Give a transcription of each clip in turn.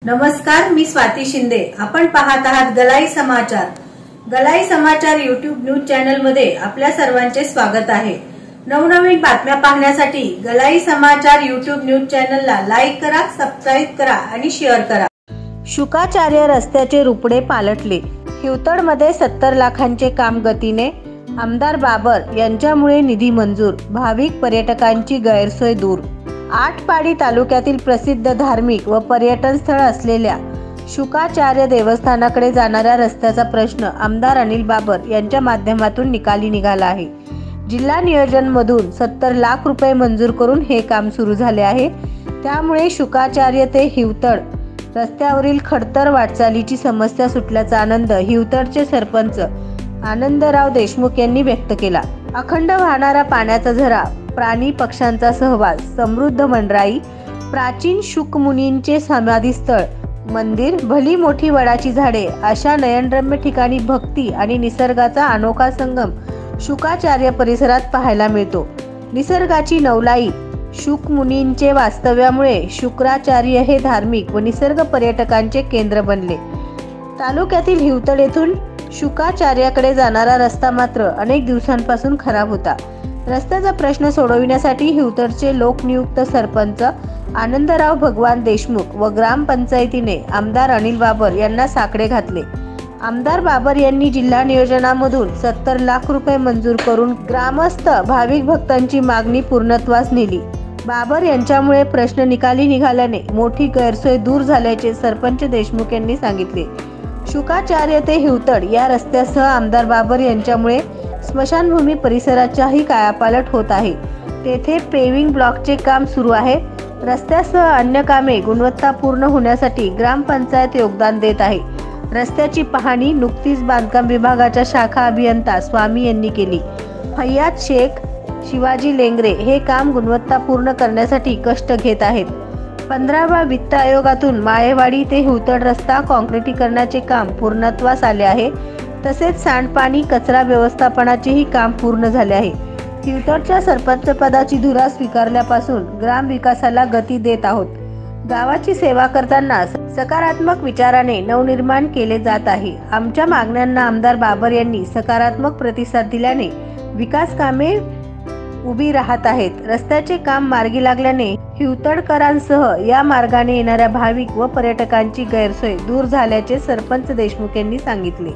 नमस्कार, मी स्वाती शिंदे. आपण पाहत आहात गलाई समाचार. गलाई समाचार YouTube न्यूज चॅनल मध्ये आपल्या सर्वांचे स्वागत आहे. नवनवीन बातम्या पाहण्यासाठी गलाई समाचार YouTube न्यूज चॅनलला लाईक करा, सबस्क्राईब करा आणि शेअर करा. शुकाचार्य रस्त्याचे रुपडे पालटले. हिवतडमध्ये 70 लाखांचे काम गतीने. आमदार बाबर यांच्यामुळे निधी मंजूर. भाविक पर्यटकांची गैरसोय दूर. आटपाडी तालुक्यातील प्रसिद्ध धार्मिक व पर्यटन स्थळ असलेल्या शुकाचार्य देवस्थानाकडे जाणाऱ्या रस्त्याचा प्रश्न आमदार अनिल बाबर यांच्या माध्यमातून निकाली निघाला आहे. जिल्हा नियोजन मधून 70 लाख रुपये मंजूर करून हे काम सुरू झाले आहे. त्यामुळे शुकाचार्य ते हिवतड रस्त्यावरील खडतर वाटचालीची समस्या सुटल्याचा आनंद हिवतडचे सरपंच आनंदराव देशमुख यांनी व्यक्त केला. अखंड वाहणारा पाण्याचा झरा, प्राणी पक्ष्यांचा सहवास, समृद्ध मंडराई, प्राचीन शुक मुनींचे समाधीस्थळ, मंदिर, भली मोठी वडाची झाडे अशा नयनरम्य ठिकाणी भक्ती आणि निसर्गाचा अनोखा संगम शुकाचार्य परिसरात पाहायला मिळतो. निसर्गाची नवलाई शुक मुनींचे वास्तव्यामुळे शुक्राचार्य हे धार्मिक व निसर्ग पर्यटकांचे केंद्र बनले. तालुक्यातील हिवतड येथून शुकाचार्याकडे जाणारा रस्ता मात्र अनेक दिवसांपासून खराब होता. रस्त्याचा प्रश्न सोडविण्यासाठी हिवतडचे लोकनियुक्त सरपंच आनंदराव भगवान देशमुख व ग्रामपंचायतीने आमदार अनिल बाबर यांना साकडे घातले. आमदार बाबर यांनी जिल्हा नियोजनामधून 70 लाख रुपये मंजूर करून ग्रामस्थ भाविक भक्तांची मागणी पूर्णत्वास नेली. बाबर यांच्यामुळे प्रश्न निकाली निघाल्याने मोठी गैरसोय दूर झाल्याचे सरपंच देशमुख यांनी सांगितले. शुकाचार्य ते हिवतड या रस्त्यासह आमदार बाबर यांच्यामुळे स्मशानभूमी परिसराच्याही कायापालट होत आहे. तेथे पेविंग ब्लॉकचे काम सुरू आहे. रस्त्यासह अन्य कामे गुणवत्तापूर्ण होण्यासाठी ग्रामपंचायत योगदान देत आहे. रस्त्याची पाहणी नुकतीच बांधकाम विभागाच्या शाखा अभियंता स्वामी यांनी केली. फैयाद शेख, शिवाजी लेंगरे हे काम गुणवत्तापूर्ण करण्यासाठी कष्ट घेत आहेत. 15व्या वित्त आयोगातून माळेवाडी ते हिवतड रस्ता काँक्रिटीकरणाचे काम पूर्णत्वास आले आहे. तसेच सांडपाणी कचरा व्यवस्थापनाचेही काम पूर्ण झाले आहे. हिवतडच्या सरपंच पदाची धुरा स्वीकारल्यापासून ग्राम विकासाला गती देत आहोत. गावाची सेवा करताना सकारात्मक विचाराने नवनिर्माण केले जात आहे. आमच्या मागण्यांना आमदार बाबर यांनी सकारात्मक प्रतिसाद दिल्याने विकास कामे उभी राहत आहेत. रस्त्याचे काम मार्गी लागल्याने हिवतडकरांसह या मार्गाने येणाऱ्या भाविक व पर्यटकांची गैरसोय दूर झाल्याचे सरपंच देशमुख यांनी सांगितले.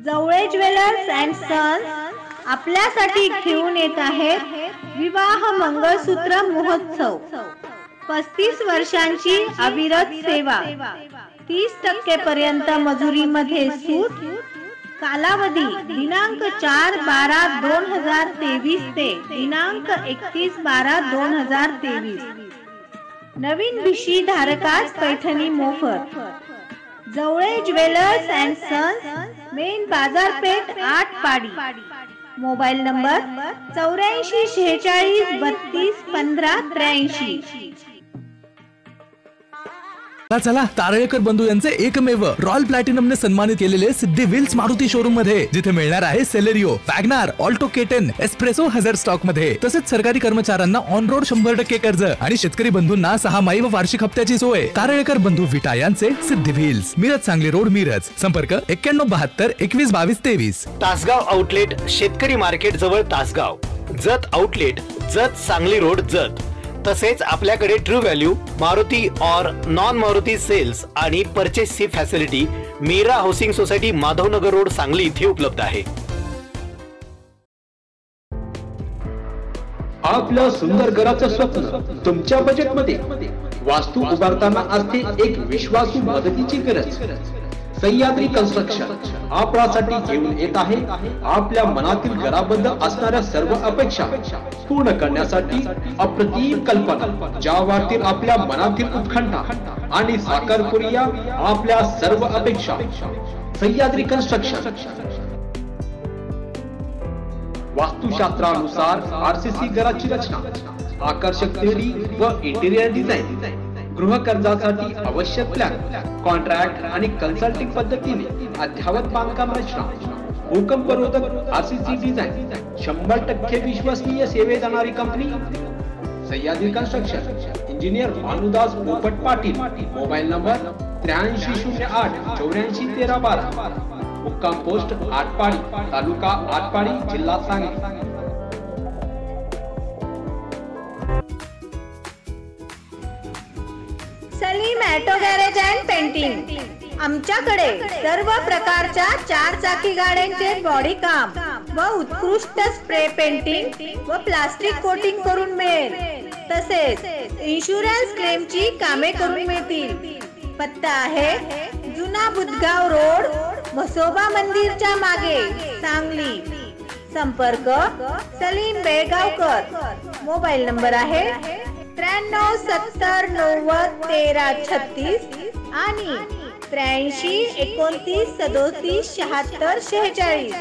जवळे ज्वेलर्स अँड सन्स आपल्यासाठी घेऊन येत आहेत विवाह मंगळसूत्र महोत्सव. 35 वर्षांची अविरत सेवा, 30% पर्यंत मजुरीमध्ये सूट. कालावधी दिनांक 4/12/2023 ते दिनांक 31/12/2023. नवीन भिशी धारकास पैठणी मोफत. जवळे ज्वेलर्स अँड सन्स, मेन बाजारपेठ, आटपाडी. Mobile number 84 46 32 15 83. चला तारळेकर बंधू यांचे एकमेव रॉयल प्लॅटिनमने सन्मानित केलेले सिद्धी व्हील्स मारुती शोरूम मध्ये, जिथे मिळणार आहे Celerio, WagonR, Alto K ten, Espresso हजर स्टॉक मध्ये. तसेच सरकारी कर्मचाऱ्यांना ऑन रोड 100% कर्ज आणि शेतकरी बंधूंना 6 व वार्षिक हप्त्याची सोय. तारळेकर बंधू विटा यांचे सिद्धी व्हील्स, मिरज सांगली रोड, मिरज. संपर्क 9172 21 22 23. तासगाव आउटलेट, शेतकरी मार्केट जवळ तासगाव. Jat outlet, Jat Sangli road, Jat. तसेच आपल्याकडे ट्रू व्हॅल्यू, मारुती और नॉन मारुती सेल्स आणि परचेसची facility Meera housing society, Madhavnagar road, Sangli इथे उपलब्ध आहे. आपल्या सुंदर घराचं स्वप्न तुमच्या बजेटमध्ये. वास्तू उभारताना असते एक विश्वासू मदतीची गरज. सह्याद्री कन्स्ट्रक्शन आपल्यासाठी घेऊन येत आहे आपल्या मनातील घराबद्दल असणाऱ्या सर्व अपेक्षा पूर्ण करण्यासाठी अप्रतिम कल्पना, ज्यावरती आपल्या मनातील उत्कंठा आणि साकार करूया आपल्या सर्व अपेक्षा. सह्याद्री कन्स्ट्रक्शन. वास्तुशास्त्रानुसार RCC घराची रचना, आकर्षक थेरी व इंटिरियर डिझाईन. गृह कर्जासाठी आवश्यक प्लॅन, कॉन्ट्रॅक्ट आणि कन्सल्टिंग पद्धतीने अद्ययावत बांधकाम रचना, भूकंपरोधक RCC डिझाईन, 100% विश्वसनीय सेवे देणारी company Sahyadri construction. Engineer Bhanudas पोपट पाटील, मोबाईल नंबर 8308841312, मुक्काम पोस्ट आटपाडी, तालुका आटपाडी, जिल्हा Sangli. Salim auto garage and painting, आमच्याकडे सर्व प्रकारच्या 4 चाकी गाड्यांचे बॉडी काम व उत्कृष्ट स्प्रे पेंटिंग व प्लास्टिक कोटिंग करून मिळेल। तसेच इन्शुरन्स क्लेमची कामे करून मिळतील। पत्ता आहे जुना बुधगाव रोड, म्हसोबा मंदिरच्या मागे, सांगली। संपर्क सलीम बेळगावकर। मोबाईल नंबर आहे 9370901336 आणि 8329377646।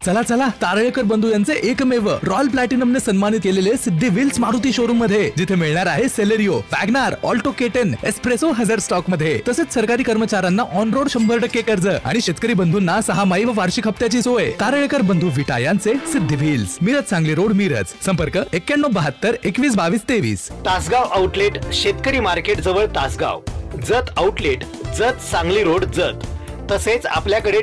चला चला, तारळेकर बंधू यांचे एकमेव रॉयल प्लॅटिनमने सन्मानित केलेले सिद्धी व्हील्स मारुती शोरूम मध्ये, जिथे मिळणार आहे Celerio, WagonR, Alto K ten, Espresso हजर स्टॉक मध्ये। तसेच सरकारी कर्मचाऱ्यांना ऑन रोड 100% कर्ज आणि शेतकरी बंधूंना 6 माही व वार्षिक हप्त्याची सोय। तारळेकर बंधू विटा यांचे सिद्धी व्हील्स, मिरज सांगली रोड, मिरज। संपर्क 9172 2122 23। तासगाव आउटलेट शेतकरी मार्केट जवळ तासगाव, जत आउटलेट, जत सांगली रोड, जत। तसेच आपल्याकडे